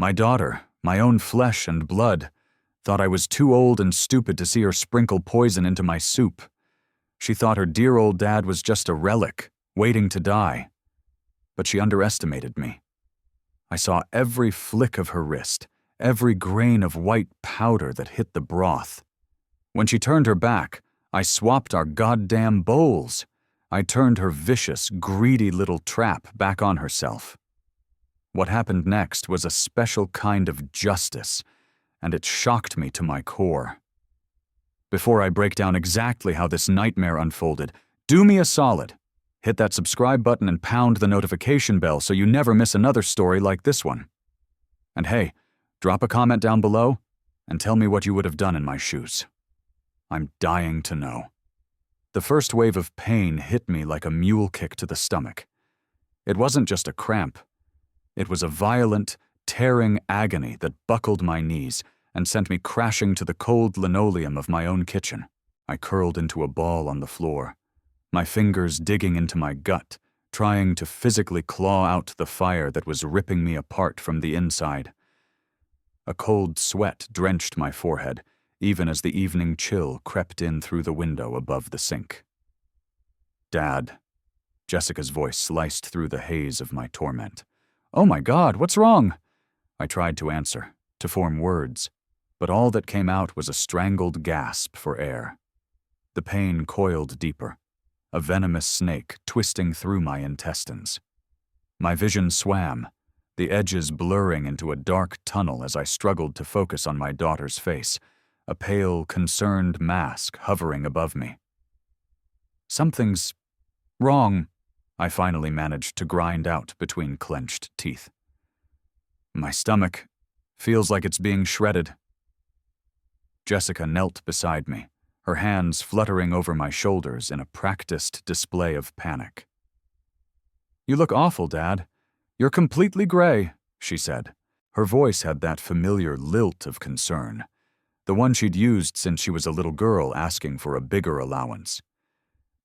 My daughter, my own flesh and blood, thought I was too old and stupid to see her sprinkle poison into my soup. She thought her dear old dad was just a relic, waiting to die. But she underestimated me. I saw every flick of her wrist, every grain of white powder that hit the broth. When she turned her back, I swapped our goddamn bowls. I turned her vicious, greedy little trap back on herself. What happened next was a special kind of justice, and it shocked me to my core. Before I break down exactly how this nightmare unfolded, do me a solid. Hit that subscribe button and pound the notification bell so you never miss another story like this one. And hey, drop a comment down below and tell me what you would have done in my shoes. I'm dying to know. The first wave of pain hit me like a mule kick to the stomach. It wasn't just a cramp. It was a violent, tearing agony that buckled my knees and sent me crashing to the cold linoleum of my own kitchen. I curled into a ball on the floor, my fingers digging into my gut, trying to physically claw out the fire that was ripping me apart from the inside. A cold sweat drenched my forehead, even as the evening chill crept in through the window above the sink. "Dad," Jessica's voice sliced through the haze of my torment. "Oh my God, what's wrong?" I tried to answer, to form words, but all that came out was a strangled gasp for air. The pain coiled deeper, a venomous snake twisting through my intestines. My vision swam, the edges blurring into a dark tunnel as I struggled to focus on my daughter's face, a pale, concerned mask hovering above me. "Something's wrong," I finally managed to grind out between clenched teeth. "My stomach feels like it's being shredded." Jessica knelt beside me, her hands fluttering over my shoulders in a practiced display of panic. "You look awful, Dad. You're completely gray," she said. Her voice had that familiar lilt of concern, the one she'd used since she was a little girl asking for a bigger allowance.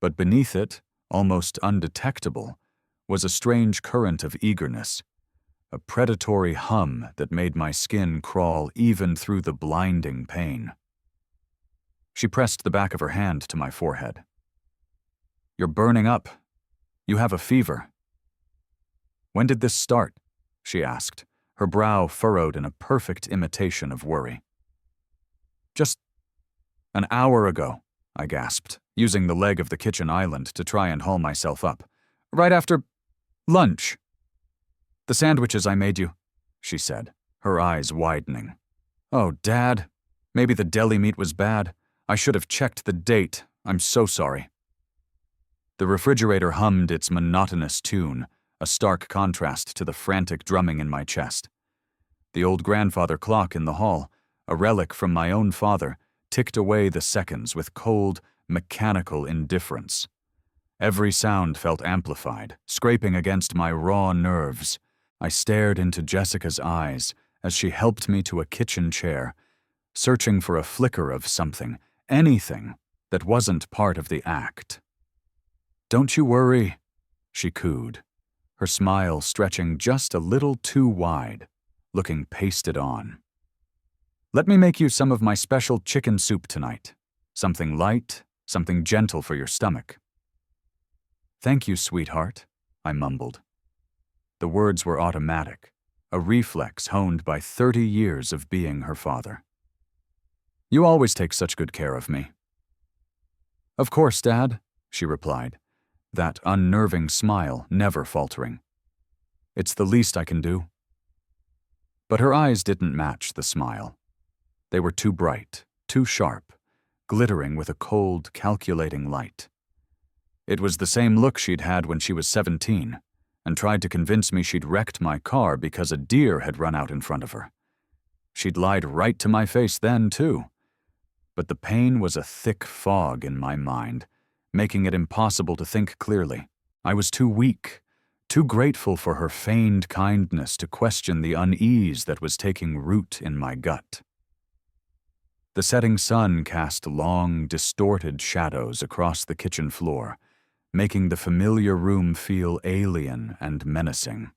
But beneath it, almost undetectable, was a strange current of eagerness, a predatory hum that made my skin crawl even through the blinding pain. She pressed the back of her hand to my forehead. "You're burning up. You have a fever." "When did this start?" she asked, her brow furrowed in a perfect imitation of worry. "Just an hour ago," I gasped, using the leg of the kitchen island to try and haul myself up. "Right after lunch." "The sandwiches I made you," she said, her eyes widening. "Oh, Dad, maybe the deli meat was bad. I should have checked the date. I'm so sorry." The refrigerator hummed its monotonous tune, a stark contrast to the frantic drumming in my chest. The old grandfather clock in the hall, a relic from my own father, ticked away the seconds with cold, mechanical indifference. Every sound felt amplified, scraping against my raw nerves. I stared into Jessica's eyes as she helped me to a kitchen chair, searching for a flicker of something, anything, that wasn't part of the act. "Don't you worry," she cooed, her smile stretching just a little too wide, looking pasted on. "Let me make you some of my special chicken soup tonight. Something light, something gentle for your stomach." "Thank you, sweetheart," I mumbled. The words were automatic, a reflex honed by 30 years of being her father. "You always take such good care of me." "Of course, Dad," she replied, that unnerving smile never faltering. "It's the least I can do." But her eyes didn't match the smile. They were too bright, too sharp, glittering with a cold, calculating light. It was the same look she'd had when she was 17, and tried to convince me she'd wrecked my car because a deer had run out in front of her. She'd lied right to my face then, too. But the pain was a thick fog in my mind, making it impossible to think clearly. I was too weak, too grateful for her feigned kindness to question the unease that was taking root in my gut. The setting sun cast long, distorted shadows across the kitchen floor, making the familiar room feel alien and menacing.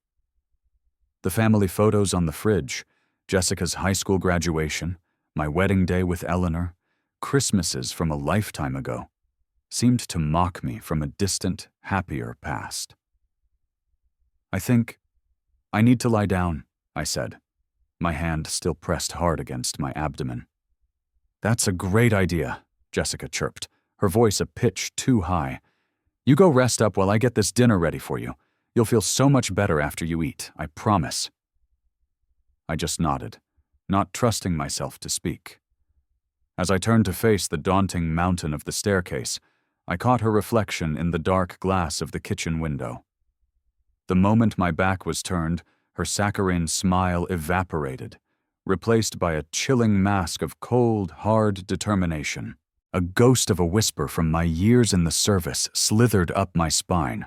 The family photos on the fridge, Jessica's high school graduation, my wedding day with Eleanor, Christmases from a lifetime ago, seemed to mock me from a distant, happier past. I think I need to lie down, I said, my hand still pressed hard against my abdomen. That's a great idea, Jessica chirped, her voice a pitch too high. You go rest up while I get this dinner ready for you. You'll feel so much better after you eat, I promise. I just nodded, not trusting myself to speak. As I turned to face the daunting mountain of the staircase, I caught her reflection in the dark glass of the kitchen window. The moment my back was turned, her saccharine smile evaporated, replaced by a chilling mask of cold, hard determination. A ghost of a whisper from my years in the service slithered up my spine.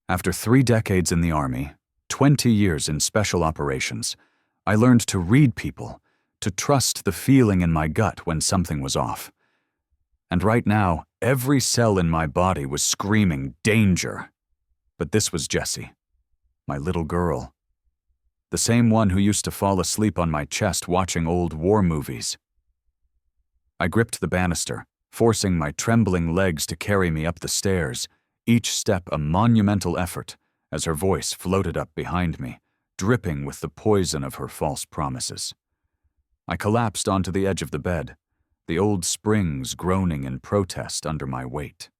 After 3 decades in the Army, 20 years in special operations, I learned to read people, to trust the feeling in my gut when something was off. And right now, every cell in my body was screaming danger. But this was Jessie, my little girl. The same one who used to fall asleep on my chest watching old war movies. I gripped the banister, forcing my trembling legs to carry me up the stairs, each step a monumental effort, as her voice floated up behind me, dripping with the poison of her false promises. I collapsed onto the edge of the bed, the old springs groaning in protest under my weight.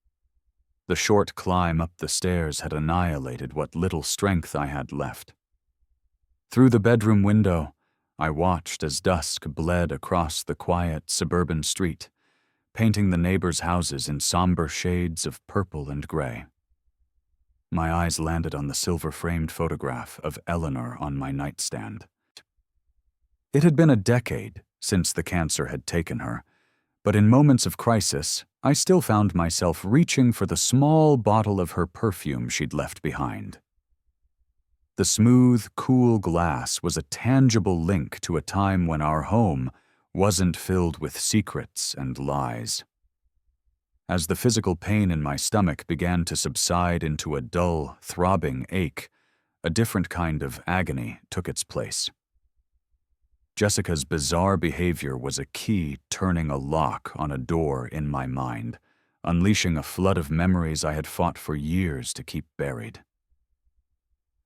The short climb up the stairs had annihilated what little strength I had left. Through the bedroom window, I watched as dusk bled across the quiet suburban street, painting the neighbors' houses in somber shades of purple and gray. My eyes landed on the silver-framed photograph of Eleanor on my nightstand. It had been a decade since the cancer had taken her, but in moments of crisis, I still found myself reaching for the small bottle of her perfume she'd left behind. The smooth, cool glass was a tangible link to a time when our home wasn't filled with secrets and lies. As the physical pain in my stomach began to subside into a dull, throbbing ache, a different kind of agony took its place. Jessica's bizarre behavior was a key turning a lock on a door in my mind, unleashing a flood of memories I had fought for years to keep buried.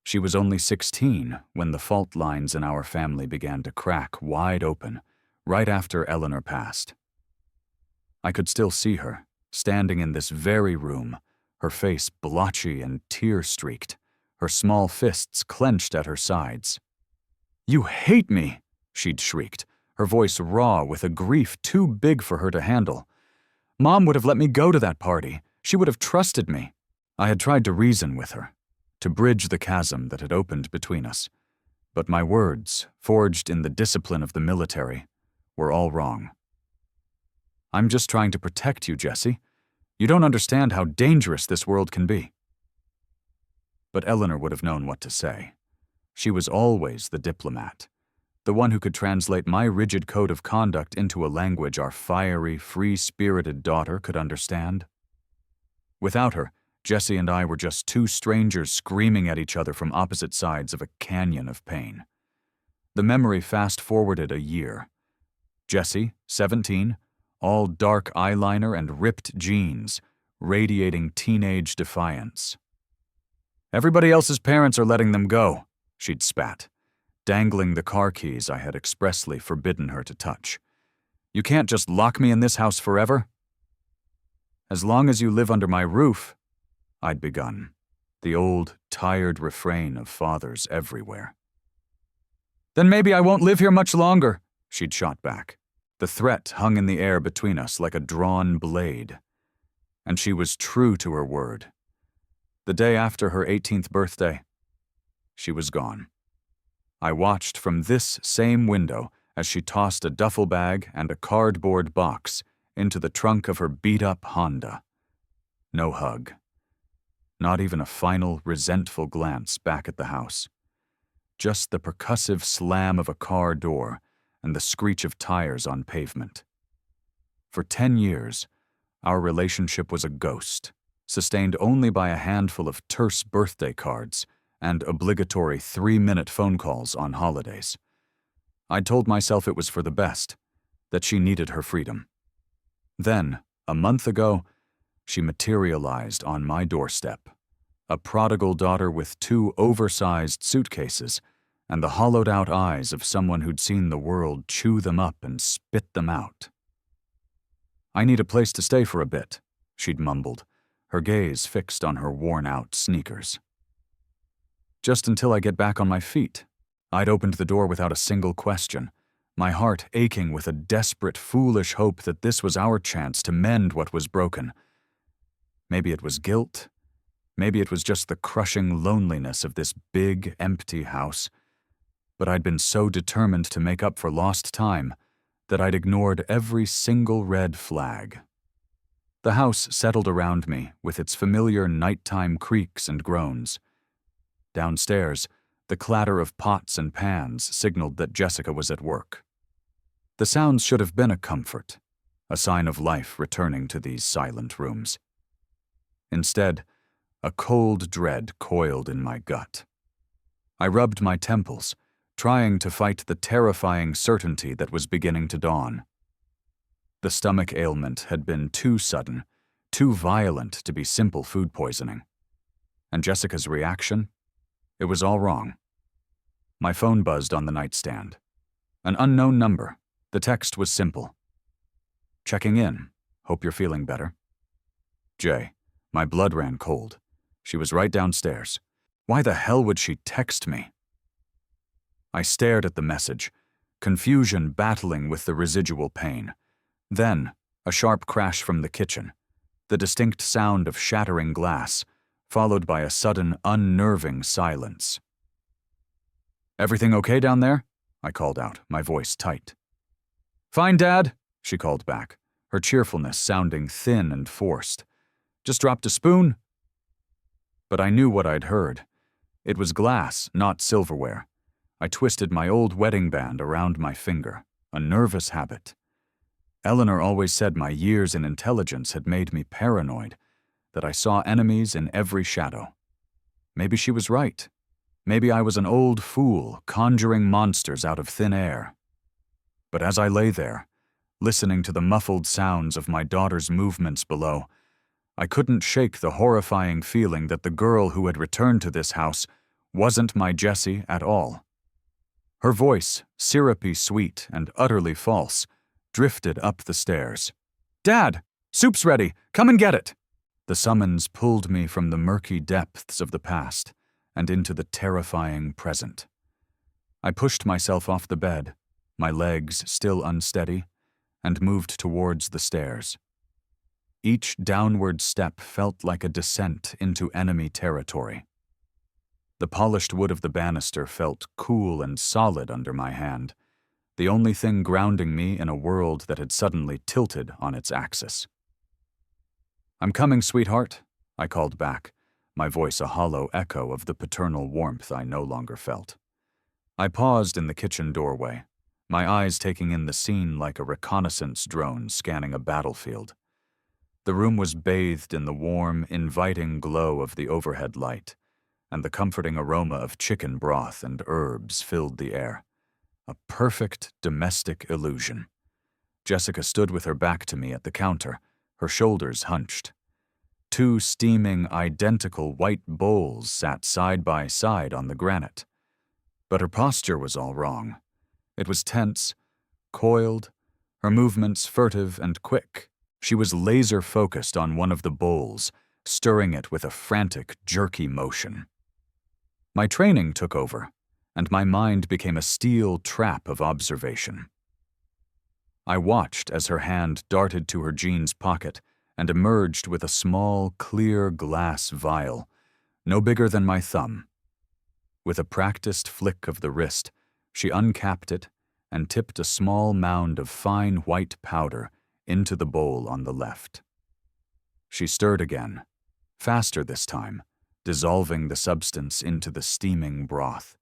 She was only 16 when the fault lines in our family began to crack wide open, right after Eleanor passed. I could still see her, standing in this very room, her face blotchy and tear-streaked, her small fists clenched at her sides. "You hate me!" she'd shrieked, her voice raw with a grief too big for her to handle. "Mom would have let me go to that party. She would have trusted me." I had tried to reason with her, to bridge the chasm that had opened between us, but my words, forged in the discipline of the military, were all wrong. "I'm just trying to protect you, Jessie. You don't understand how dangerous this world can be." But Eleanor would have known what to say. She was always the diplomat, the one who could translate my rigid code of conduct into a language our fiery, free-spirited daughter could understand. Without her, Jessie and I were just 2 strangers screaming at each other from opposite sides of a canyon of pain. The memory fast-forwarded a year. Jessie, 17, all dark eyeliner and ripped jeans, radiating teenage defiance. "Everybody else's parents are letting them go," she'd spat, dangling the car keys I had expressly forbidden her to touch. "You can't just lock me in this house forever." "As long as you live under my roof," I'd begun, the old, tired refrain of fathers everywhere. "Then maybe I won't live here much longer," she'd shot back. The threat hung in the air between us like a drawn blade. And she was true to her word. The day after her 18th birthday, she was gone. I watched from this same window as she tossed a duffel bag and a cardboard box into the trunk of her beat-up Honda. No hug. Not even a final, resentful glance back at the house. Just the percussive slam of a car door and the screech of tires on pavement. For 10 years, our relationship was a ghost, sustained only by a handful of terse birthday cards and obligatory 3-minute phone calls on holidays. I'd told myself it was for the best, that she needed her freedom. Then, a month ago, she materialized on my doorstep, a prodigal daughter with 2 oversized suitcases and the hollowed-out eyes of someone who'd seen the world chew them up and spit them out. "I need a place to stay for a bit," she'd mumbled, her gaze fixed on her worn-out sneakers. "Just until I get back on my feet." I'd opened the door without a single question, my heart aching with a desperate, foolish hope that this was our chance to mend what was broken. Maybe it was guilt. Maybe it was just the crushing loneliness of this big, empty house. But I'd been so determined to make up for lost time that I'd ignored every single red flag. The house settled around me with its familiar nighttime creaks and groans. Downstairs, the clatter of pots and pans signaled that Jessica was at work. The sounds should have been a comfort, a sign of life returning to these silent rooms. Instead, a cold dread coiled in my gut. I rubbed my temples, trying to fight the terrifying certainty that was beginning to dawn. The stomach ailment had been too sudden, too violent to be simple food poisoning. And Jessica's reaction? It was all wrong. My phone buzzed on the nightstand. An unknown number. The text was simple. "Checking in. Hope you're feeling better." Jay. My blood ran cold. She was right downstairs. Why the hell would she text me? I stared at the message, confusion battling with the residual pain. Then, a sharp crash from the kitchen, the distinct sound of shattering glass, followed by a sudden, unnerving silence. "Everything okay down there?" I called out, my voice tight. "Fine, Dad," she called back, her cheerfulness sounding thin and forced. "Just dropped a spoon." But I knew what I'd heard. It was glass, not silverware. I twisted my old wedding band around my finger, a nervous habit. Eleanor always said my years in intelligence had made me paranoid, that I saw enemies in every shadow. Maybe she was right. Maybe I was an old fool conjuring monsters out of thin air. But as I lay there, listening to the muffled sounds of my daughter's movements below, I couldn't shake the horrifying feeling that the girl who had returned to this house wasn't my Jessie at all. Her voice, syrupy sweet and utterly false, drifted up the stairs. "Dad, soup's ready. Come and get it." The summons pulled me from the murky depths of the past and into the terrifying present. I pushed myself off the bed, my legs still unsteady, and moved towards the stairs. Each downward step felt like a descent into enemy territory. The polished wood of the banister felt cool and solid under my hand, the only thing grounding me in a world that had suddenly tilted on its axis. "I'm coming, sweetheart," I called back, my voice a hollow echo of the paternal warmth I no longer felt. I paused in the kitchen doorway, my eyes taking in the scene like a reconnaissance drone scanning a battlefield. The room was bathed in the warm, inviting glow of the overhead light, and the comforting aroma of chicken broth and herbs filled the air. A perfect domestic illusion. Jessica stood with her back to me at the counter, her shoulders hunched. 2 steaming, identical white bowls sat side by side on the granite. But her posture was all wrong. It was tense, coiled, her movements furtive and quick. She was laser-focused on one of the bowls, stirring it with a frantic, jerky motion. My training took over, and my mind became a steel trap of observation. I watched as her hand darted to her jeans pocket and emerged with a small, clear glass vial, no bigger than my thumb. With a practiced flick of the wrist, she uncapped it and tipped a small mound of fine white powder into the bowl on the left. She stirred again, faster this time, dissolving the substance into the steaming broth.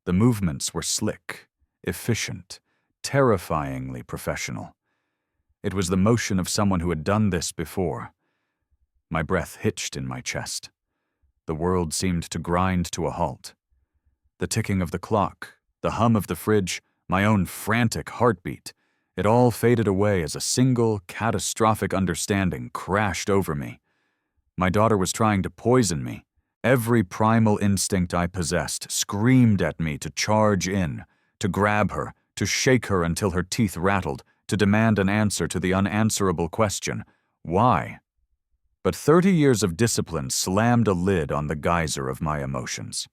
The movements were slick, efficient, terrifyingly professional. It was the motion of someone who had done this before. My breath hitched in my chest. The world seemed to grind to a halt. The ticking of the clock, the hum of the fridge, my own frantic heartbeat, it all faded away as a single, catastrophic understanding crashed over me. My daughter was trying to poison me. Every primal instinct I possessed screamed at me to charge in, to grab her, to shake her until her teeth rattled, to demand an answer to the unanswerable question, why? But 30 years of discipline slammed a lid on the geyser of my emotions.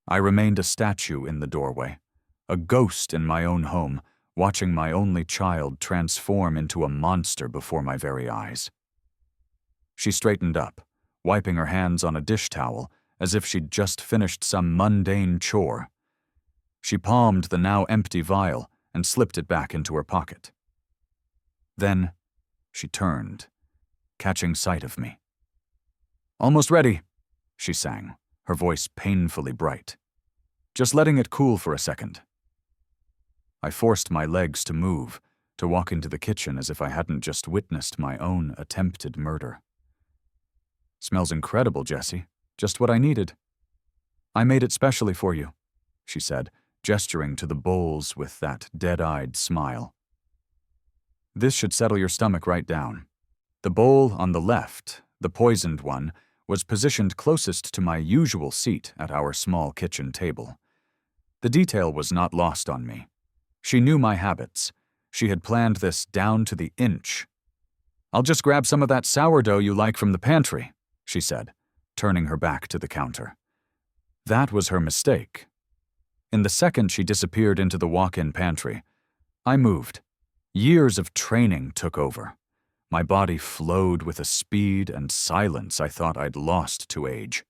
I remained a statue in the doorway, a ghost in my own home, watching my only child transform into a monster before my very eyes. She straightened up, wiping her hands on a dish towel as if she'd just finished some mundane chore. She palmed the now empty vial and slipped it back into her pocket. Then she turned, catching sight of me. "Almost ready," she sang, her voice painfully bright. "Just letting it cool for a second." I forced my legs to move, to walk into the kitchen as if I hadn't just witnessed my own attempted murder. "Smells incredible, Jessie. Just what I needed." "I made it specially for you," she said, gesturing to the bowls with that dead-eyed smile. "This should settle your stomach right down." The bowl on the left, the poisoned one, was positioned closest to my usual seat at our small kitchen table. The detail was not lost on me. She knew my habits. She had planned this down to the inch. "I'll just grab some of that sourdough you like from the pantry," she said, turning her back to the counter. That was her mistake. In the second she disappeared into the walk-in pantry, I moved. Years of training took over. My body flowed with a speed and silence I thought I'd lost to age.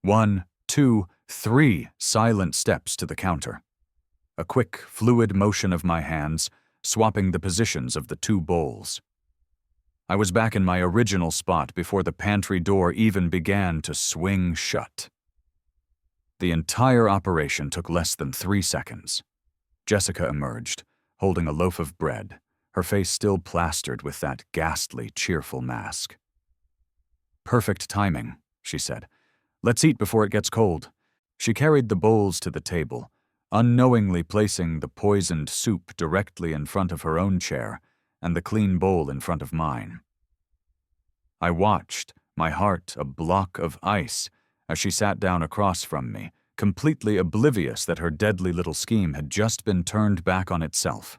1, 2, 3 silent steps to the counter. A quick, fluid motion of my hands, swapping the positions of the two bowls. I was back in my original spot before the pantry door even began to swing shut. The entire operation took less than 3 seconds. Jessica emerged, holding a loaf of bread, her face still plastered with that ghastly, cheerful mask. "Perfect timing," she said. "Let's eat before it gets cold." She carried the bowls to the table, unknowingly placing the poisoned soup directly in front of her own chair and the clean bowl in front of mine. I watched, my heart a block of ice, as she sat down across from me, completely oblivious that her deadly little scheme had just been turned back on itself.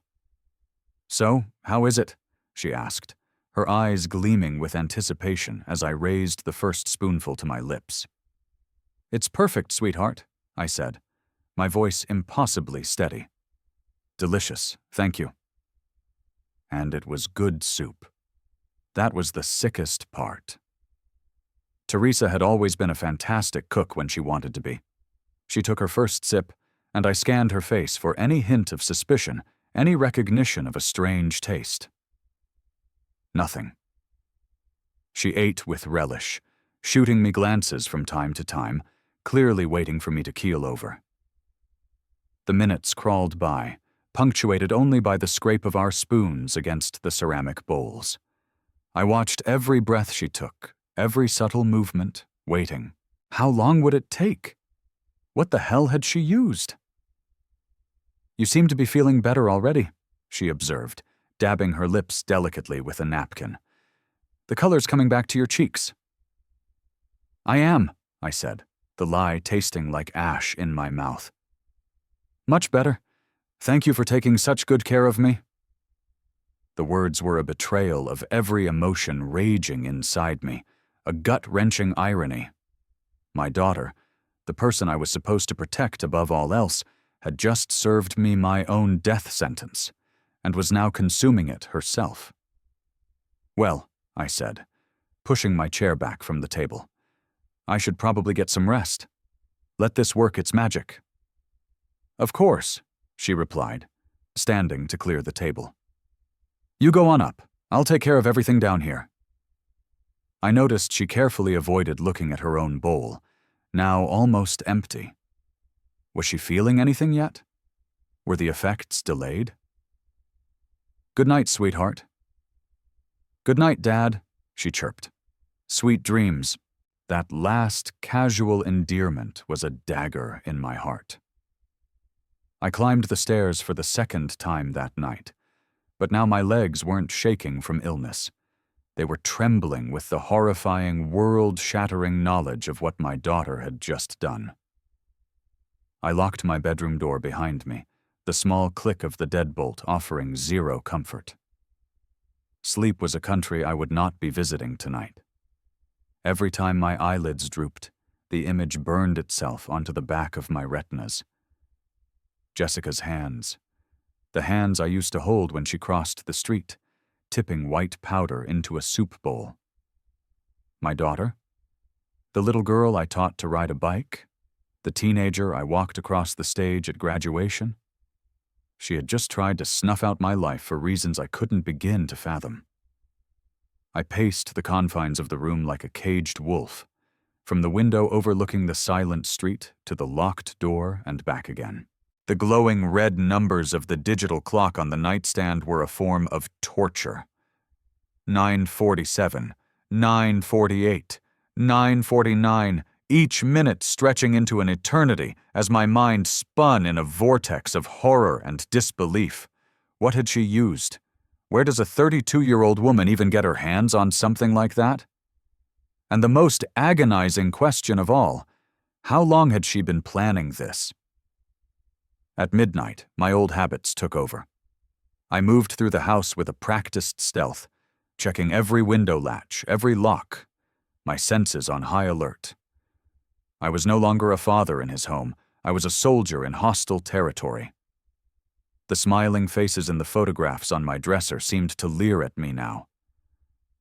"So, how is it?" she asked, her eyes gleaming with anticipation as I raised the first spoonful to my lips. "It's perfect, sweetheart," I said, my voice impossibly steady. "Delicious, thank you." And it was good soup. That was the sickest part. Teresa had always been a fantastic cook when she wanted to be. She took her first sip, and I scanned her face for any hint of suspicion, any recognition of a strange taste. Nothing. She ate with relish, shooting me glances from time to time, clearly waiting for me to keel over. The minutes crawled by, punctuated only by the scrape of our spoons against the ceramic bowls. I watched every breath she took, every subtle movement, waiting. How long would it take? What the hell had she used? "You seem to be feeling better already," she observed, dabbing her lips delicately with a napkin. "The color's coming back to your cheeks." "I am," I said, the lie tasting like ash in my mouth. "Much better. Thank you for taking such good care of me." The words were a betrayal of every emotion raging inside me, a gut-wrenching irony. My daughter, the person I was supposed to protect above all else, had just served me my own death sentence, and was now consuming it herself. "Well," I said, pushing my chair back from the table, "I should probably get some rest. Let this work its magic." "Of course," she replied, standing to clear the table. "You go on up. I'll take care of everything down here." I noticed she carefully avoided looking at her own bowl, now almost empty. Was she feeling anything yet? Were the effects delayed? "Good night, sweetheart." "Good night, Dad," she chirped. "Sweet dreams." That last casual endearment was a dagger in my heart. I climbed the stairs for the second time that night, but now my legs weren't shaking from illness. They were trembling with the horrifying, world-shattering knowledge of what my daughter had just done. I locked my bedroom door behind me, the small click of the deadbolt offering zero comfort. Sleep was a country I would not be visiting tonight. Every time my eyelids drooped, the image burned itself onto the back of my retinas. Jessica's hands. The hands I used to hold when she crossed the street, tipping white powder into a soup bowl. My daughter? The little girl I taught to ride a bike? The teenager I walked across the stage at graduation? She had just tried to snuff out my life for reasons I couldn't begin to fathom. I paced the confines of the room like a caged wolf, from the window overlooking the silent street to the locked door and back again. The glowing red numbers of the digital clock on the nightstand were a form of torture. 9:47, 9:48, 9:49, each minute stretching into an eternity as my mind spun in a vortex of horror and disbelief. What had she used? Where does a 32-year-old woman even get her hands on something like that? And the most agonizing question of all, how long had she been planning this? At midnight, my old habits took over. I moved through the house with a practiced stealth, checking every window latch, every lock, my senses on high alert. I was no longer a father in his home. I was a soldier in hostile territory. The smiling faces in the photographs on my dresser seemed to leer at me now.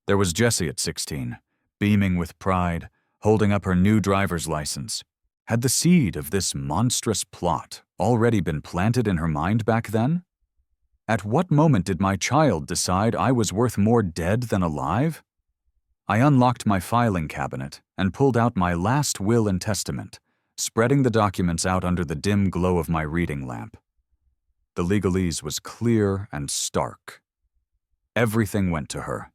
There was Jessie at 16, beaming with pride, holding up her new driver's license. Had the seed of this monstrous plot already been planted in her mind back then? At what moment did my child decide I was worth more dead than alive? I unlocked my filing cabinet and pulled out my last will and testament, spreading the documents out under the dim glow of my reading lamp. The legalese was clear and stark. Everything went to her.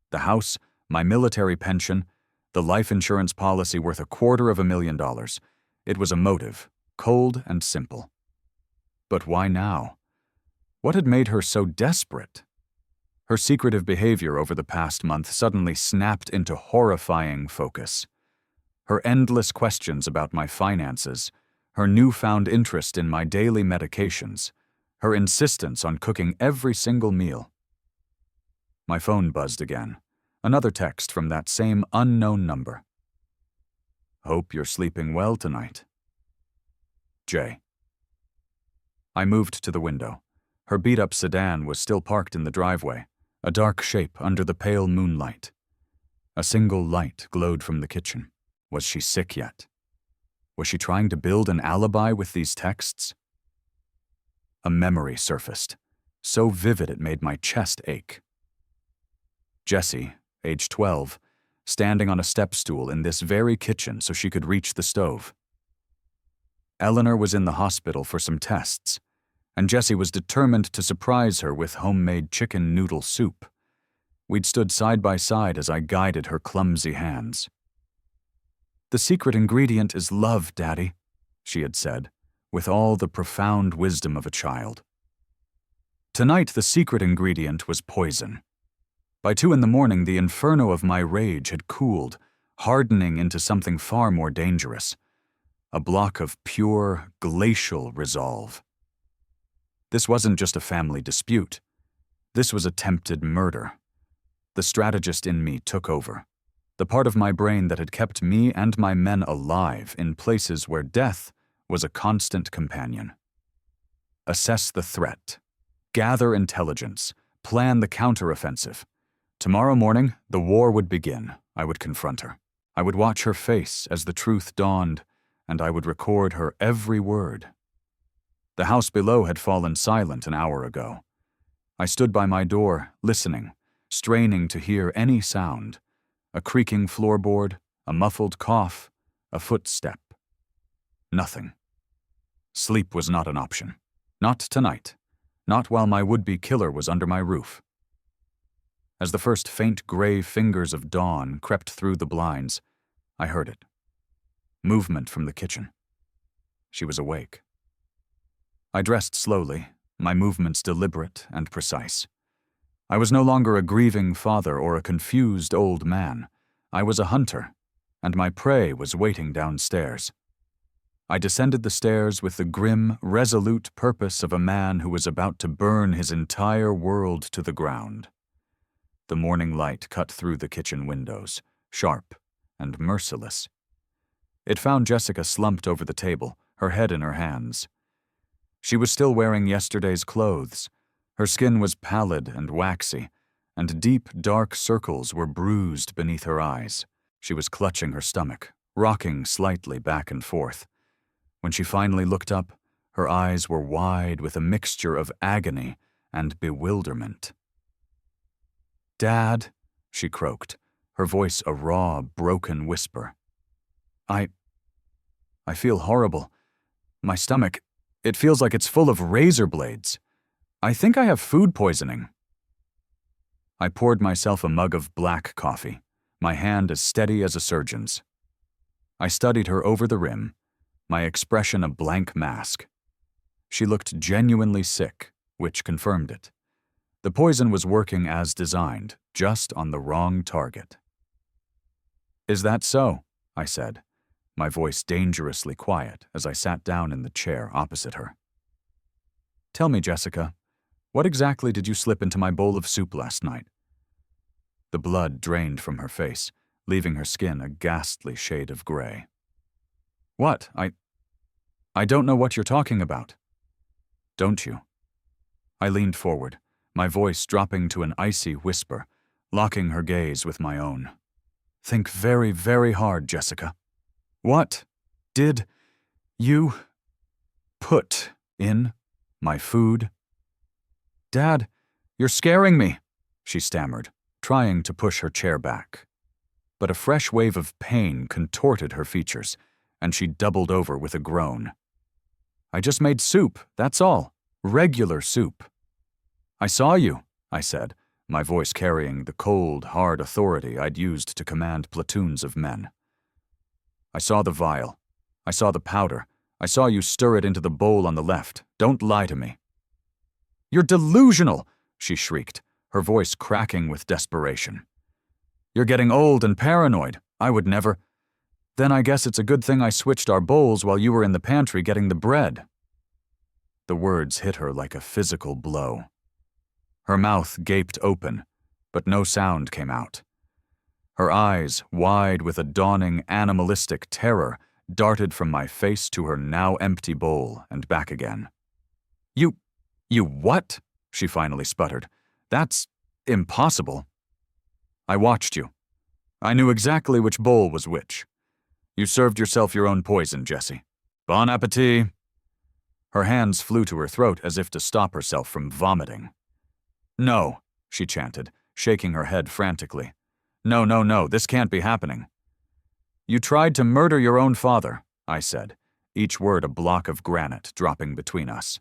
The house, my military pension, the life insurance policy worth $250,000. It was a motive, cold and simple. But why now? What had made her so desperate? Her secretive behavior over the past month suddenly snapped into horrifying focus. Her endless questions about my finances, her newfound interest in my daily medications, her insistence on cooking every single meal. My phone buzzed again. Another text from that same unknown number. Hope you're sleeping well tonight. Jay. I moved to the window. Her beat-up sedan was still parked in the driveway, a dark shape under the pale moonlight. A single light glowed from the kitchen. Was she sick yet? Was she trying to build an alibi with these texts? A memory surfaced, so vivid it made my chest ache. Jessie, age 12, standing on a step stool in this very kitchen so she could reach the stove. Eleanor was in the hospital for some tests, and Jessie was determined to surprise her with homemade chicken noodle soup. We'd stood side by side as I guided her clumsy hands. "The secret ingredient is love, Daddy," she had said, with all the profound wisdom of a child. Tonight, the secret ingredient was poison. By 2 a.m, the inferno of my rage had cooled, hardening into something far more dangerous. A block of pure, glacial resolve. This wasn't just a family dispute. This was attempted murder. The strategist in me took over. The part of my brain that had kept me and my men alive in places where death was a constant companion. Assess the threat. Gather intelligence. Plan the counteroffensive. Tomorrow morning, the war would begin. I would confront her. I would watch her face as the truth dawned, and I would record her every word. The house below had fallen silent an hour ago. I stood by my door, listening, straining to hear any sound. A creaking floorboard, a muffled cough, a footstep. Nothing. Sleep was not an option. Not tonight. Not while my would-be killer was under my roof. As the first faint gray fingers of dawn crept through the blinds, I heard it. Movement from the kitchen. She was awake. I dressed slowly, my movements deliberate and precise. I was no longer a grieving father or a confused old man. I was a hunter, and my prey was waiting downstairs. I descended the stairs with the grim, resolute purpose of a man who was about to burn his entire world to the ground. The morning light cut through the kitchen windows, sharp and merciless. It found Jessica slumped over the table, her head in her hands. She was still wearing yesterday's clothes. Her skin was pallid and waxy, and deep, dark circles were bruised beneath her eyes. She was clutching her stomach, rocking slightly back and forth. When she finally looked up, her eyes were wide with a mixture of agony and bewilderment. "Dad," she croaked, her voice a raw, broken whisper. I feel horrible. My stomach, it feels like it's full of razor blades. I think I have food poisoning." I poured myself a mug of black coffee, my hand as steady as a surgeon's. I studied her over the rim, my expression a blank mask. She looked genuinely sick, which confirmed it. The poison was working as designed, just on the wrong target. "Is that so?" I said, my voice dangerously quiet as I sat down in the chair opposite her. "Tell me, Jessica, what exactly did you slip into my bowl of soup last night?" The blood drained from her face, leaving her skin a ghastly shade of gray. "What? I don't know what you're talking about." "Don't you?" I leaned forward, my voice dropping to an icy whisper, locking her gaze with my own. "Think very, very hard, Jessica. What did you put in my food?" "Dad, you're scaring me," she stammered, trying to push her chair back. But a fresh wave of pain contorted her features, and she doubled over with a groan. "I just made soup, that's all. Regular soup." "I saw you," I said, my voice carrying the cold, hard authority I'd used to command platoons of men. "I saw the vial. I saw the powder. I saw you stir it into the bowl on the left. Don't lie to me." "You're delusional," she shrieked, her voice cracking with desperation. "You're getting old and paranoid. I would never. Then I guess it's a good thing I switched our bowls while you were in the pantry getting the bread." The words hit her like a physical blow. Her mouth gaped open, but no sound came out. Her eyes, wide with a dawning animalistic terror, darted from my face to her now empty bowl and back again. You what?" she finally sputtered. "That's impossible." "I watched you. I knew exactly which bowl was which. You served yourself your own poison, Jessie. Bon appetit." Her hands flew to her throat as if to stop herself from vomiting. "No," she chanted, shaking her head frantically. No, this can't be happening." "You tried to murder your own father," I said, each word a block of granite dropping between us.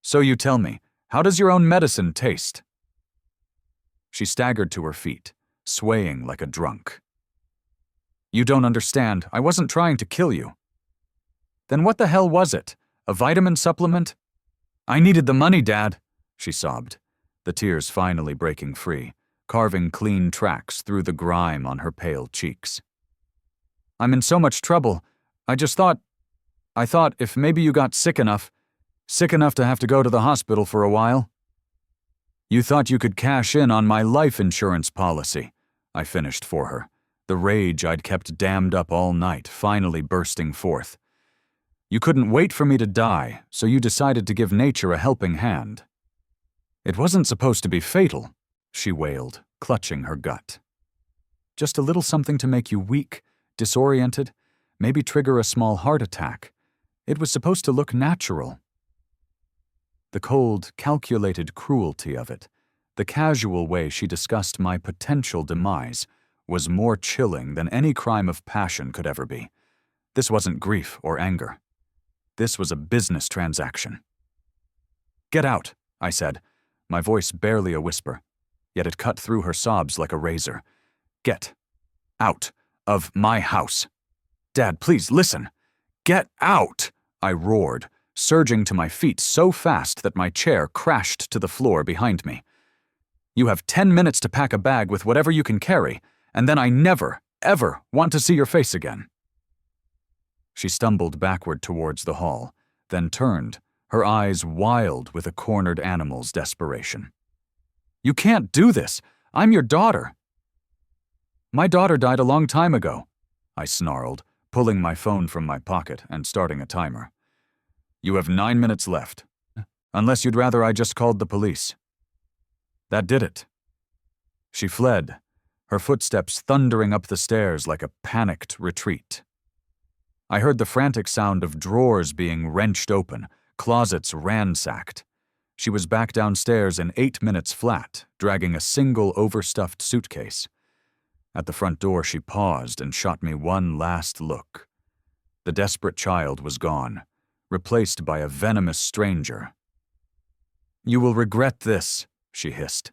"So you tell me, how does your own medicine taste?" She staggered to her feet, swaying like a drunk. "You don't understand. I wasn't trying to kill you." "Then what the hell was it? A vitamin supplement?" "I needed the money, Dad," she sobbed, the tears finally breaking free, carving clean tracks through the grime on her pale cheeks. "I'm in so much trouble. I thought if maybe you got sick enough to have to go to the hospital for a while." "You thought you could cash in on my life insurance policy," I finished for her, the rage I'd kept dammed up all night finally bursting forth. "You couldn't wait for me to die, so you decided to give nature a helping hand." "It wasn't supposed to be fatal," she wailed, clutching her gut. "Just a little something to make you weak, disoriented, maybe trigger a small heart attack. It was supposed to look natural." The cold, calculated cruelty of it, the casual way she discussed my potential demise, was more chilling than any crime of passion could ever be. This wasn't grief or anger. This was a business transaction. "Get out," I said, my voice barely a whisper, yet it cut through her sobs like a razor. "Get out of my house. Dad, please listen. Get out! I roared, surging to my feet so fast that my chair crashed to the floor behind me. You have 10 minutes to pack a bag with whatever you can carry, and then I never, ever want to see your face again. She stumbled backward towards the hall, then turned, her eyes wild with a cornered animal's desperation. You can't do this! I'm your daughter! My daughter died a long time ago, I snarled, pulling my phone from my pocket and starting a timer. You have 9 minutes left, unless you'd rather I just called the police. That did it. She fled, her footsteps thundering up the stairs like a panicked retreat. I heard the frantic sound of drawers being wrenched open, closets ransacked. She was back downstairs in 8 minutes flat, dragging a single overstuffed suitcase. At the front door, she paused and shot me one last look. The desperate child was gone, replaced by a venomous stranger. You will regret this, she hissed.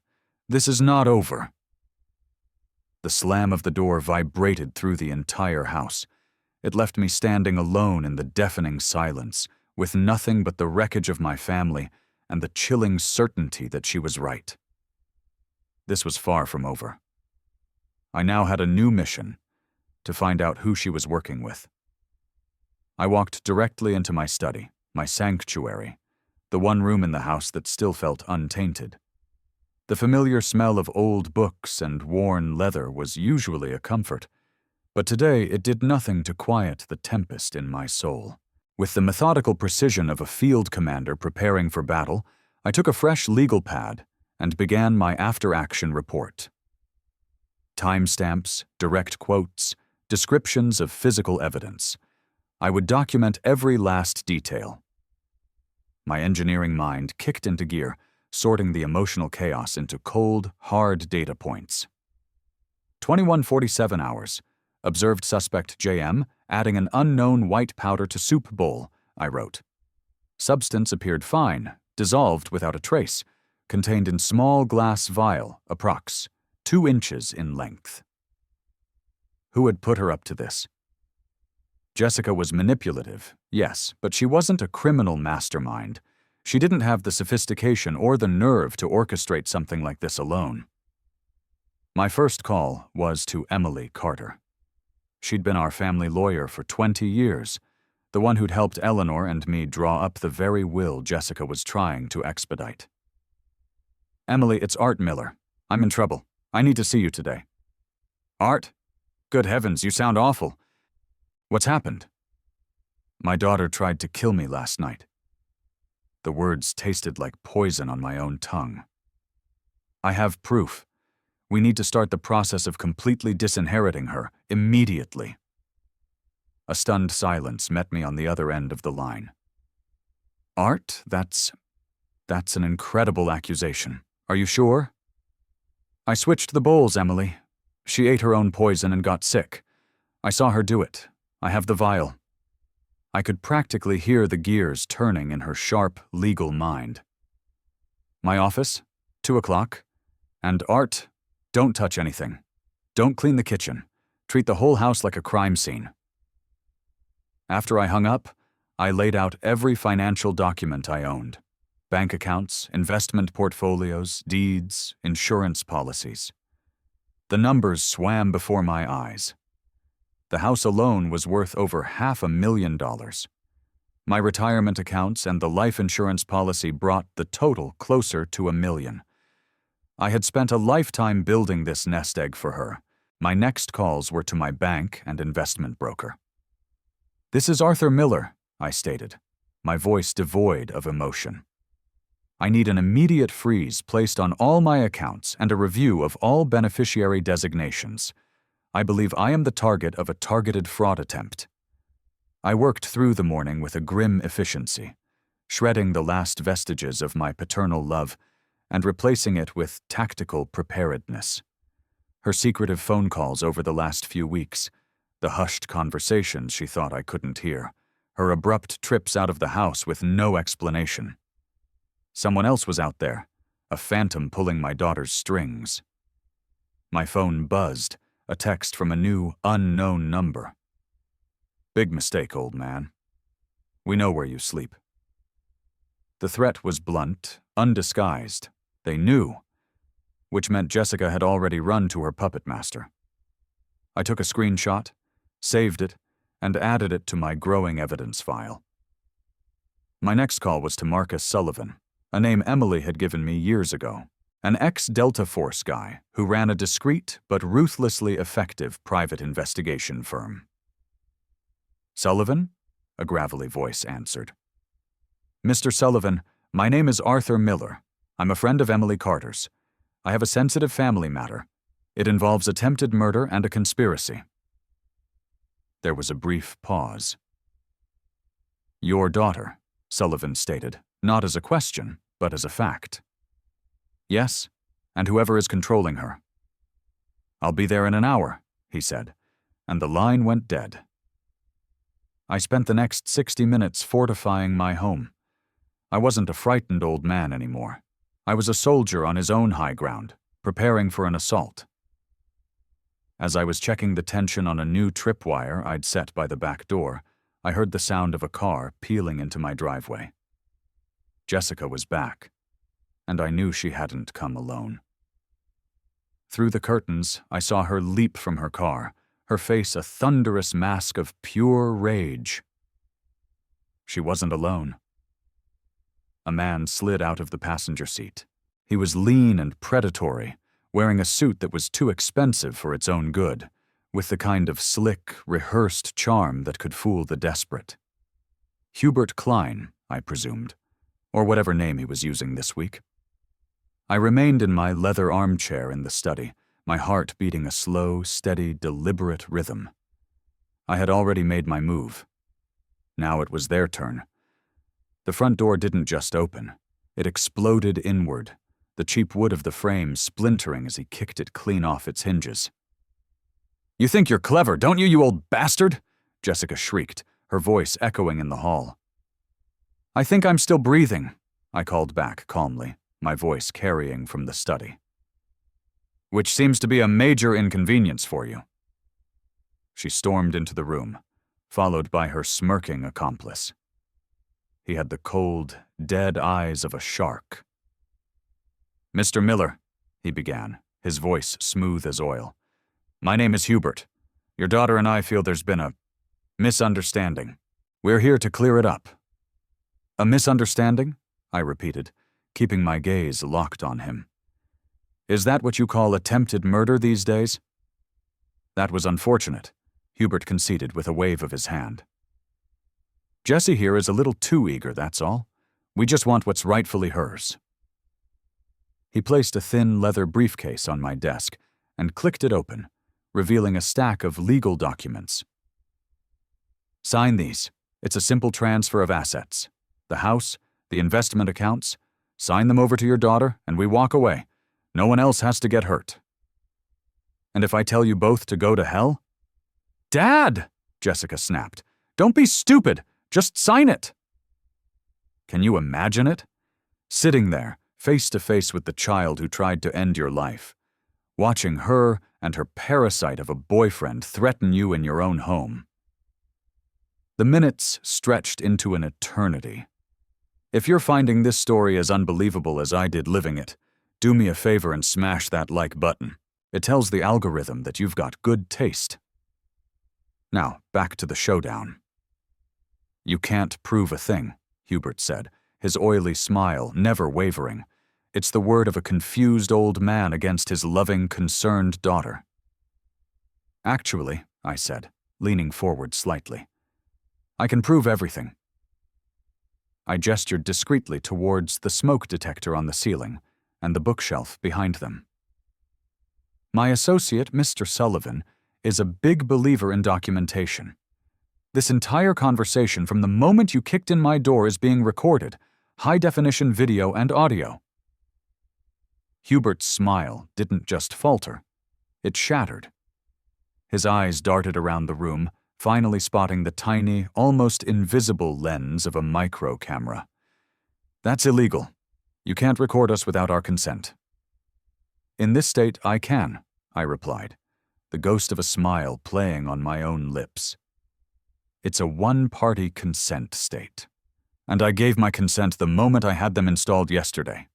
This is not over. The slam of the door vibrated through the entire house. It left me standing alone in the deafening silence, with nothing but the wreckage of my family and the chilling certainty that she was right. This was far from over. I now had a new mission, to find out who she was working with. I walked directly into my study, my sanctuary, the one room in the house that still felt untainted. The familiar smell of old books and worn leather was usually a comfort, but today it did nothing to quiet the tempest in my soul. With the methodical precision of a field commander preparing for battle, I took a fresh legal pad and began my after-action report. Timestamps, direct quotes, descriptions of physical evidence. I would document every last detail. My engineering mind kicked into gear, sorting the emotional chaos into cold, hard data points. 21:47 hours. Observed suspect JM adding an unknown white powder to soup bowl, I wrote. Substance appeared fine, dissolved without a trace, contained in small glass vial, approx. 2 inches in length. Who had put her up to this? Jessica was manipulative, yes, but she wasn't a criminal mastermind. She didn't have the sophistication or the nerve to orchestrate something like this alone. My first call was to Emily Carter. She'd been our family lawyer for 20 years, the one who'd helped Eleanor and me draw up the very will Jessica was trying to expedite. Emily, it's Art Miller. I'm in trouble. I need to see you today. Art? Good heavens, you sound awful. What's happened? My daughter tried to kill me last night. The words tasted like poison on my own tongue. I have proof. We need to start the process of completely disinheriting her, immediately. A stunned silence met me on the other end of the line. Art, that's an incredible accusation. Are you sure? I switched the bowls, Emily. She ate her own poison and got sick. I saw her do it. I have the vial. I could practically hear the gears turning in her sharp, legal mind. My office, 2 o'clock. And Art, don't touch anything. Don't clean the kitchen. Treat the whole house like a crime scene. After I hung up, I laid out every financial document I owned. Bank accounts, investment portfolios, deeds, insurance policies. The numbers swam before my eyes. The house alone was worth over $500,000. My retirement accounts and the life insurance policy brought the total closer to $1 million. I had spent a lifetime building this nest egg for her. My next calls were to my bank and investment broker. This is Arthur Miller, I stated, my voice devoid of emotion. I need an immediate freeze placed on all my accounts and a review of all beneficiary designations. I believe I am the target of a targeted fraud attempt. I worked through the morning with a grim efficiency, shredding the last vestiges of my paternal love and replacing it with tactical preparedness. Her secretive phone calls over the last few weeks, the hushed conversations she thought I couldn't hear, her abrupt trips out of the house with no explanation. Someone else was out there, a phantom pulling my daughter's strings. My phone buzzed, a text from a new, unknown number. "Big mistake, old man. We know where you sleep." The threat was blunt, undisguised. They knew, which meant Jessica had already run to her puppet master. I took a screenshot, saved it, and added it to my growing evidence file. My next call was to Marcus Sullivan, a name Emily had given me years ago, an ex-Delta Force guy who ran a discreet but ruthlessly effective private investigation firm. "Sullivan?" a gravelly voice answered. "Mr. Sullivan, my name is Arthur Miller. I'm a friend of Emily Carter's. I have a sensitive family matter. It involves attempted murder and a conspiracy." There was a brief pause. "Your daughter," Sullivan stated, not as a question, but as a fact. "Yes, and whoever is controlling her." "I'll be there in an hour," he said, and the line went dead. I spent the next 60 minutes fortifying my home. I wasn't a frightened old man anymore. I was a soldier on his own high ground, preparing for an assault. As I was checking the tension on a new tripwire I'd set by the back door, I heard the sound of a car peeling into my driveway. Jessica was back, and I knew she hadn't come alone. Through the curtains, I saw her leap from her car, her face a thunderous mask of pure rage. She wasn't alone. A man slid out of the passenger seat. He was lean and predatory, wearing a suit that was too expensive for its own good, with the kind of slick, rehearsed charm that could fool the desperate. Hubert Klein, I presumed, or whatever name he was using this week. I remained in my leather armchair in the study, my heart beating a slow, steady, deliberate rhythm. I had already made my move. Now it was their turn. The front door didn't just open. It exploded inward, the cheap wood of the frame splintering as he kicked it clean off its hinges. "You think you're clever, don't you, you old bastard?" Jessica shrieked, her voice echoing in the hall. "I think I'm still breathing," I called back calmly, my voice carrying from the study. "Which seems to be a major inconvenience for you." She stormed into the room, followed by her smirking accomplice. He had the cold, dead eyes of a shark. "Mr. Miller," he began, his voice smooth as oil. "My name is Hubert. Your daughter and I feel there's been a misunderstanding. We're here to clear it up." "A misunderstanding?" I repeated, keeping my gaze locked on him. "Is that what you call attempted murder these days?" "That was unfortunate," Hubert conceded with a wave of his hand. "Jessie here is a little too eager, that's all. We just want what's rightfully hers." He placed a thin leather briefcase on my desk and clicked it open, revealing a stack of legal documents. "Sign these. It's a simple transfer of assets. The house, the investment accounts. Sign them over to your daughter, and we walk away. No one else has to get hurt." "And if I tell you both to go to hell?" "Dad!" Jessica snapped. "Don't be stupid! Just sign it!" Can you imagine it? Sitting there, face to face with the child who tried to end your life, watching her and her parasite of a boyfriend threaten you in your own home. The minutes stretched into an eternity. If you're finding this story as unbelievable as I did living it, do me a favor and smash that like button. It tells the algorithm that you've got good taste. Now, back to the showdown. "You can't prove a thing," Hubert said, his oily smile never wavering. "It's the word of a confused old man against his loving, concerned daughter." "Actually," I said, leaning forward slightly, "I can prove everything." I gestured discreetly towards the smoke detector on the ceiling and the bookshelf behind them. "My associate, Mr. Sullivan, is a big believer in documentation. This entire conversation from the moment you kicked in my door is being recorded, high-definition video and audio." Hubert's smile didn't just falter. It shattered. His eyes darted around the room, finally spotting the tiny, almost invisible lens of a micro camera. "That's illegal. You can't record us without our consent." "In this state, I can," I replied. the ghost of a smile playing on my own lips. It's a one-party consent state. And I gave my consent the moment I had them installed yesterday.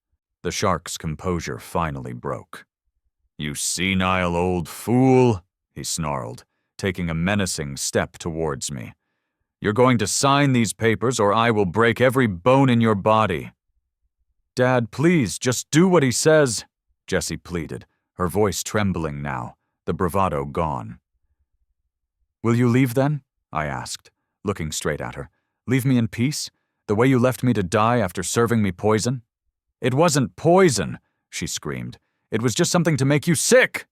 The shark's composure finally broke. "You senile old fool," he snarled, taking a menacing step towards me. "You're going to sign these papers or I will break every bone in your body." "Dad, please, just do what he says," Jessie pleaded, her voice trembling now, the bravado gone. "Will you leave then?" I asked, looking straight at her. "Leave me in peace? The way you left me to die after serving me poison?" "It wasn't poison," she screamed. "It was just something to make you sick!"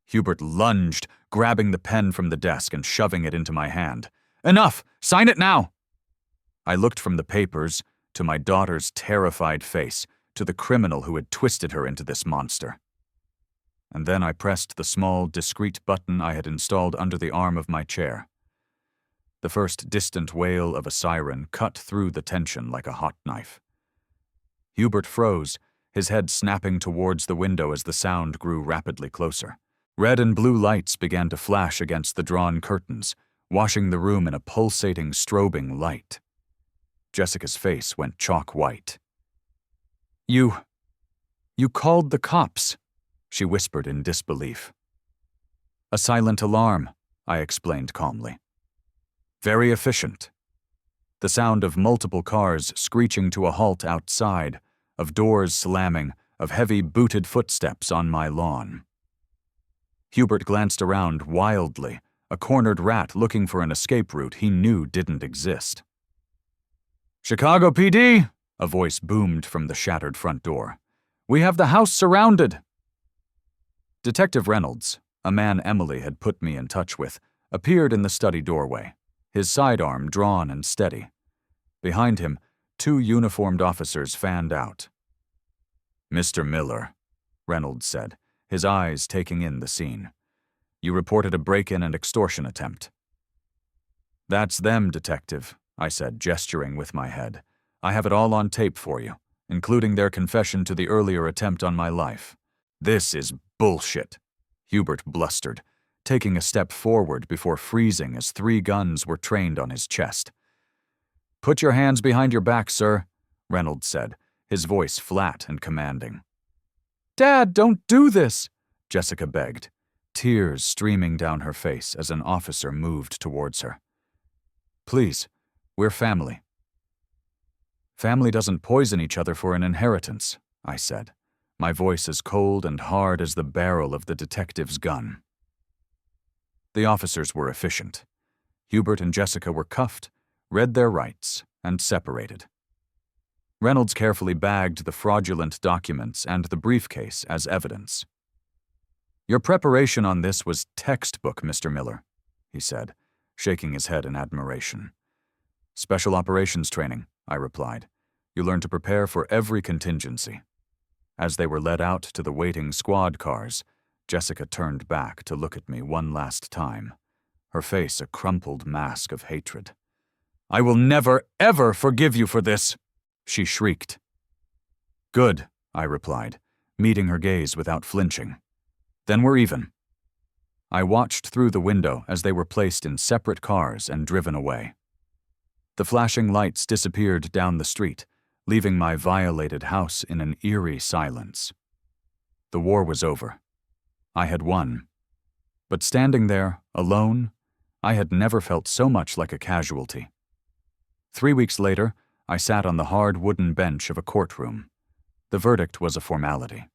Hubert lunged, grabbing the pen from the desk and shoving it into my hand. "Enough! Sign it now!" I looked from the papers to my daughter's terrified face to the criminal who had twisted her into this monster. And then I pressed the small, discreet button I had installed under the arm of my chair. The first distant wail of a siren cut through the tension like a hot knife. Hubert froze, his head snapping towards the window as the sound grew rapidly closer. Red and blue lights began to flash against the drawn curtains, washing the room in a pulsating, strobing light. Jessica's face went chalk white. You called the cops," she whispered in disbelief. "A silent alarm," I explained calmly. "Very efficient." The sound of multiple cars screeching to a halt outside, of doors slamming, of heavy booted footsteps on my lawn. Hubert glanced around wildly, a cornered rat looking for an escape route he knew didn't exist. "Chicago PD!" a voice boomed from the shattered front door. "We have the house surrounded!" Detective Reynolds, a man Emily had put me in touch with, appeared in the study doorway, his sidearm drawn and steady. Behind him, 2 uniformed officers fanned out. "Mr. Miller," Reynolds said, his eyes taking in the scene. "You reported a break-in and extortion attempt." "That's them, Detective," I said, gesturing with my head. "I have it all on tape for you, including their confession to the earlier attempt on my life." "This is bullshit," Hubert blustered, taking a step forward before freezing as 3 guns were trained on his chest. "Put your hands behind your back, sir," Reynolds said, his voice flat and commanding. "Dad, don't do this," Jessica begged, tears streaming down her face as an officer moved towards her. "Please, we're family." "Family doesn't poison each other for an inheritance," I said, my voice as cold and hard as the barrel of the detective's gun. The officers were efficient. Hubert and Jessica were cuffed, read their rights, and separated. Reynolds carefully bagged the fraudulent documents and the briefcase as evidence. "Your preparation on this was textbook, Mr. Miller," he said, shaking his head in admiration. "Special operations training," I replied. "You learn to prepare for every contingency." As they were led out to the waiting squad cars, Jessica turned back to look at me one last time, her face a crumpled mask of hatred. "I will never, ever forgive you for this!" she shrieked. "Good," I replied, meeting her gaze without flinching. "Then we're even." I watched through the window as they were placed in separate cars and driven away. The flashing lights disappeared down the street, leaving my violated house in an eerie silence. The war was over. I had won. But standing there, alone, I had never felt so much like a casualty. 3 weeks later, I sat on the hard wooden bench of a courtroom. The verdict was a formality.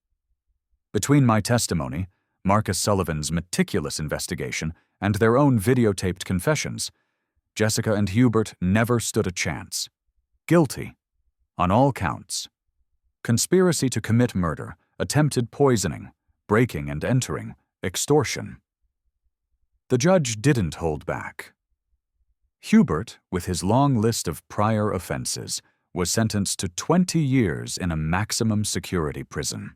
Between my testimony, Marcus Sullivan's meticulous investigation, and their own videotaped confessions, Jessica and Hubert never stood a chance. Guilty. On all counts. Conspiracy to commit murder, attempted poisoning, breaking and entering, extortion. The judge didn't hold back. Hubert, with his long list of prior offenses, was sentenced to 20 years in a maximum security prison.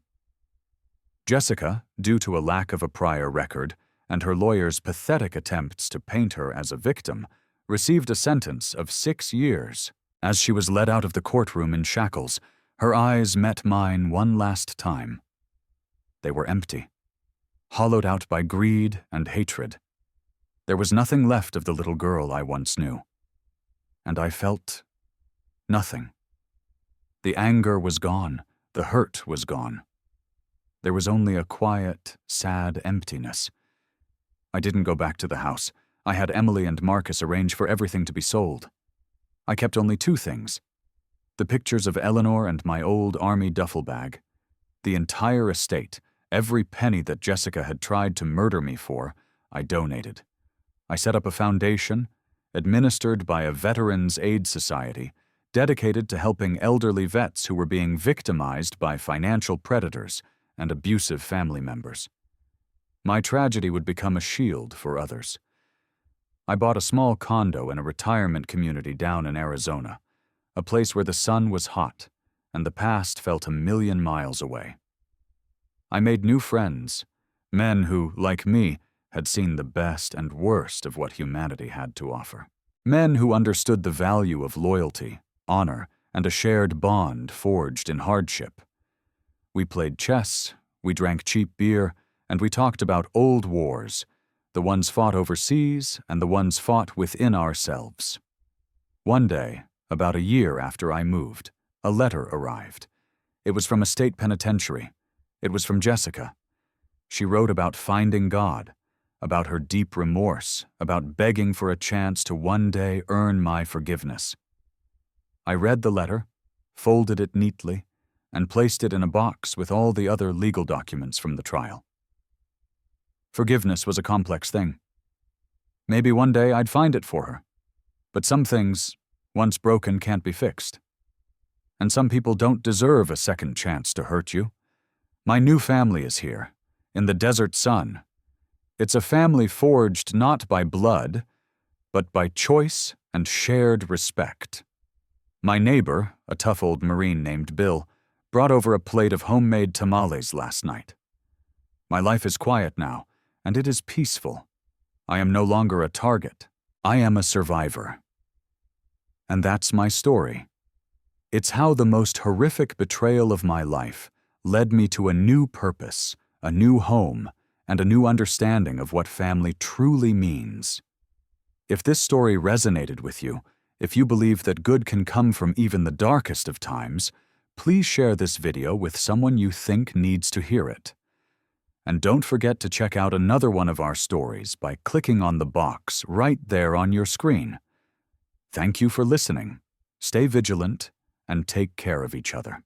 Jessica, due to a lack of a prior record and her lawyer's pathetic attempts to paint her as a victim, received a sentence of 6 years. As she was led out of the courtroom in shackles, her eyes met mine one last time. They were empty. hollowed out by greed and hatred. There was nothing left of the little girl I once knew. And I felt nothing. The anger was gone. The hurt was gone. There was only a quiet, sad emptiness. I didn't go back to the house. I had Emily and Marcus arrange for everything to be sold. I kept only two things: the pictures of Eleanor and my old army duffel bag. The entire estate, every penny that Jessica had tried to murder me for, I donated. I set up a foundation, administered by a Veterans Aid Society, dedicated to helping elderly vets who were being victimized by financial predators and abusive family members. My tragedy would become a shield for others. I bought a small condo in a retirement community down in Arizona, a place where the sun was hot and the past felt 1,000,000 miles away. I made new friends, men who, like me, had seen the best and worst of what humanity had to offer. Men who understood the value of loyalty, honor, and a shared bond forged in hardship. We played chess, we drank cheap beer, and we talked about old wars, the ones fought overseas and the ones fought within ourselves. One day, about a year after I moved, a letter arrived. It was from a state penitentiary. It was from Jessica. She wrote about finding God, about her deep remorse, about begging for a chance to one day earn my forgiveness. I read the letter, folded it neatly, and placed it in a box with all the other legal documents from the trial. Forgiveness was a complex thing. Maybe one day I'd find it for her. But some things, once broken, can't be fixed. And some people don't deserve a second chance to hurt you. My new family is here, in the desert sun. It's a family forged not by blood, but by choice and shared respect. My neighbor, a tough old Marine named Bill, brought over a plate of homemade tamales last night. My life is quiet now, and it is peaceful. I am no longer a target. I am a survivor. And that's my story. It's how the most horrific betrayal of my life led me to a new purpose, a new home, and a new understanding of what family truly means. If this story resonated with you, if you believe that good can come from even the darkest of times, please share this video with someone you think needs to hear it. And don't forget to check out another one of our stories by clicking on the box right there on your screen. Thank you for listening. Stay vigilant and take care of each other.